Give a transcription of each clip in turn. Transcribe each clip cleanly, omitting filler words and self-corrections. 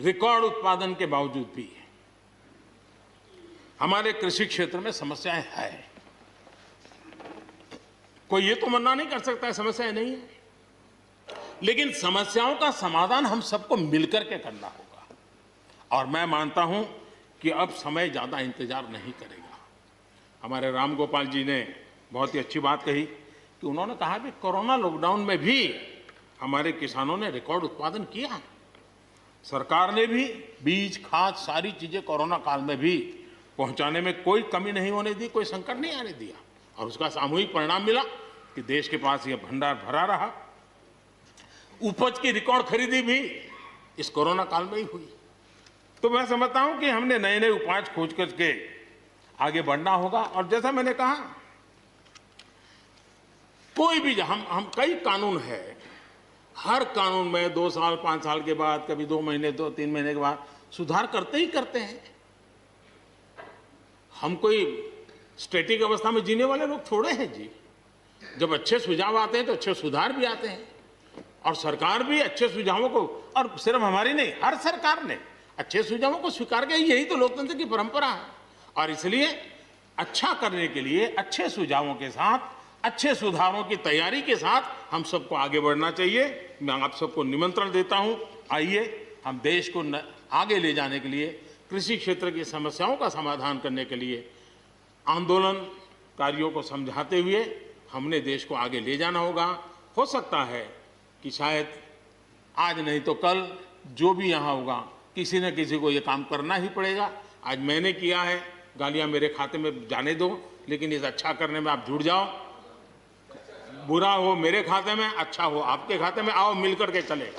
Record उत्पादन के बावजूद भी हमारे कृषि क्षेत्र में समस्याएं हैं। कोई ये तो मना नहीं कर सकता है समस्याएं नहीं है, लेकिन समस्याओं का समाधान हम सबको मिलकर के करना होगा। और मैं मानता हूं कि अब समय ज्यादा इंतजार नहीं करेगा। हमारे राम गोपाल जी ने बहुत ही अच्छी बात कही कि उन्होंने कहा कि कोरोना लॉकडाउन में भी हमारे किसानों ने रिकॉर्ड उत्पादन किया। सरकार ने भी बीज, खाद, सारी चीजें कोरोना काल में भी पहुंचाने में कोई कमी नहीं होने दी, कोई संकट नहीं आने दिया, और उसका सामूहिक परिणाम मिला कि देश के पास यह भंडार भरा रहा। उपज की रिकॉर्ड खरीदी भी इस कोरोना काल में ही हुई। तो मैं समझता हूं कि हमने नए नए उपाय खोज करके आगे बढ़ना होगा। और जैसा मैंने कहा, कोई भी हम कई कानून है, हर कानून में 2 साल 5 साल के बाद, कभी 2 महीने 2-3 महीने के बाद सुधार करते ही करते हैं। हम कोई स्टैटिक अवस्था में जीने वाले लोग थोड़े हैं जी। जब अच्छे सुझाव आते हैं तो अच्छे सुधार भी आते हैं, और सरकार भी अच्छे सुझावों को, और सिर्फ हमारी नहीं, हर सरकार ने अच्छे सुझावों को स्वीकार किया। यही तो लोकतंत्र की परंपरा है। और इसलिए अच्छा करने के लिए अच्छे सुझावों के साथ, अच्छे सुधारों की तैयारी के साथ हम सबको आगे बढ़ना चाहिए। मैं आप सबको निमंत्रण देता हूं, आइए हम देश को आगे ले जाने के लिए, कृषि क्षेत्र की समस्याओं का समाधान करने के लिए आंदोलनकारियों को समझाते हुए हमने देश को आगे ले जाना होगा। हो सकता है कि शायद आज नहीं तो कल जो भी यहाँ होगा, किसी न किसी को ये काम करना ही पड़ेगा। आज मैंने किया है, गालियाँ मेरे खाते में जाने दो, लेकिन इस अच्छा करने में आप जुड़ जाओ। बुरा हो मेरे खाते में, अच्छा हो आपके खाते में, आओ मिलकर के चले।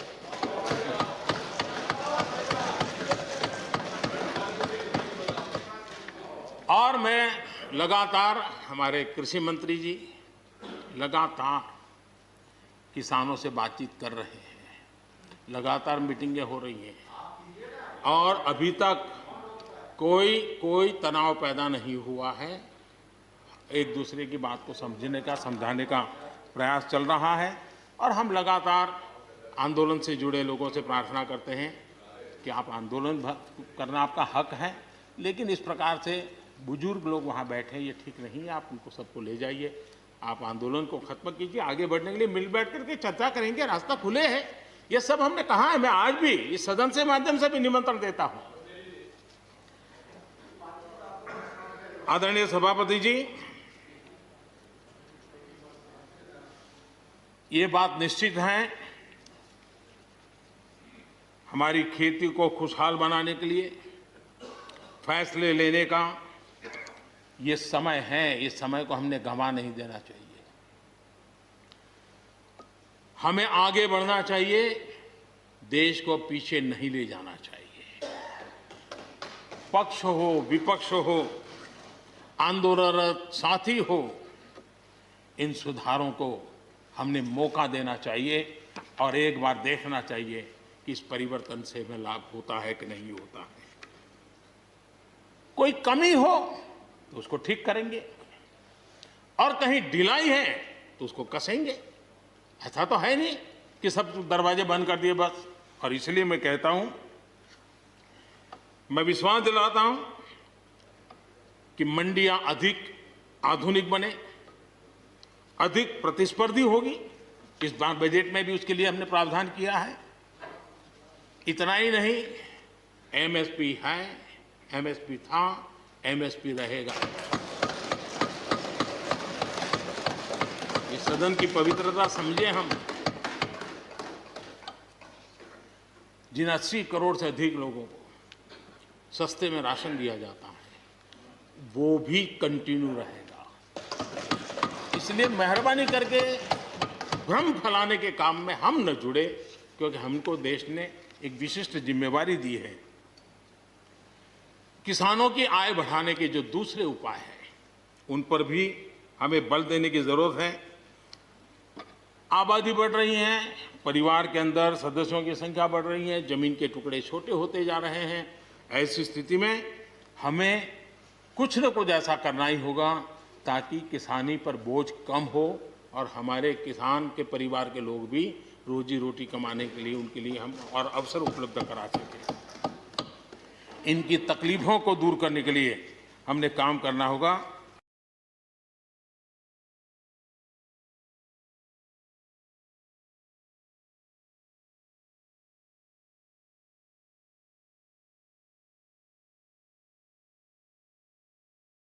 और मैं लगातार, हमारे कृषि मंत्री जी लगातार किसानों से बातचीत कर रहे हैं, लगातार मीटिंगें हो रही हैं, और अभी तक कोई तनाव पैदा नहीं हुआ है। एक दूसरे की बात को समझने का, समझाने का प्रयास चल रहा है। और हम लगातार आंदोलन से जुड़े लोगों से प्रार्थना करते हैं कि आप आंदोलन करना आपका हक है, लेकिन इस प्रकार से बुजुर्ग लोग वहाँ बैठे, ये ठीक नहीं है। आप उनको सबको ले जाइए, आप आंदोलन को खत्म कीजिए। आगे बढ़ने के लिए मिल बैठ करके चर्चा करेंगे, रास्ता खुले है। ये सब हमने कहा है। मैं आज भी इस सदन से माध्यम से भी निमंत्रण देता हूं। आदरणीय सभापति जी, ये बात निश्चित है, हमारी खेती को खुशहाल बनाने के लिए फैसले लेने का ये समय है। इस समय को हमने गंवा नहीं देना चाहिए। हमें आगे बढ़ना चाहिए, देश को पीछे नहीं ले जाना चाहिए। पक्ष हो, विपक्ष हो, आंदोलनरत साथी हो, इन सुधारों को हमने मौका देना चाहिए और एक बार देखना चाहिए कि इस परिवर्तन से हमें लाभ होता है कि नहीं होता है। कोई कमी हो तो उसको ठीक करेंगे, और कहीं ढिलाई है तो उसको कसेंगे। ऐसा तो है नहीं कि सब दरवाजे बंद कर दिए बस। और इसलिए मैं कहता हूं, मैं विश्वास दिलाता हूं कि मंडियां अधिक आधुनिक बने, अधिक प्रतिस्पर्धी होगी। इस बार बजट में भी उसके लिए हमने प्रावधान किया है। इतना ही नहीं, एमएसपी है, एमएसपी था, एमएसपी रहेगा। इस सदन की पवित्रता समझे हम। जिन 80 करोड़ से अधिक लोगों को सस्ते में राशन दिया जाता है, वो भी कंटिन्यू रहेगा। इसलिए मेहरबानी करके भ्रम फैलाने के काम में हम न जुड़े, क्योंकि हमको देश ने एक विशिष्ट जिम्मेवारी दी है। किसानों की आय बढ़ाने के जो दूसरे उपाय हैं, उन पर भी हमें बल देने की जरूरत है। आबादी बढ़ रही है, परिवार के अंदर सदस्यों की संख्या बढ़ रही है, जमीन के टुकड़े छोटे होते जा रहे हैं। ऐसी स्थिति में हमें कुछ न कुछ ऐसा करना ही होगा ताकि किसानी पर बोझ कम हो और हमारे किसान के परिवार के लोग भी रोजी रोटी कमाने के लिए, उनके लिए हम और अवसर उपलब्ध करा सकें। इनकी तकलीफों को दूर करने के लिए हमने काम करना होगा।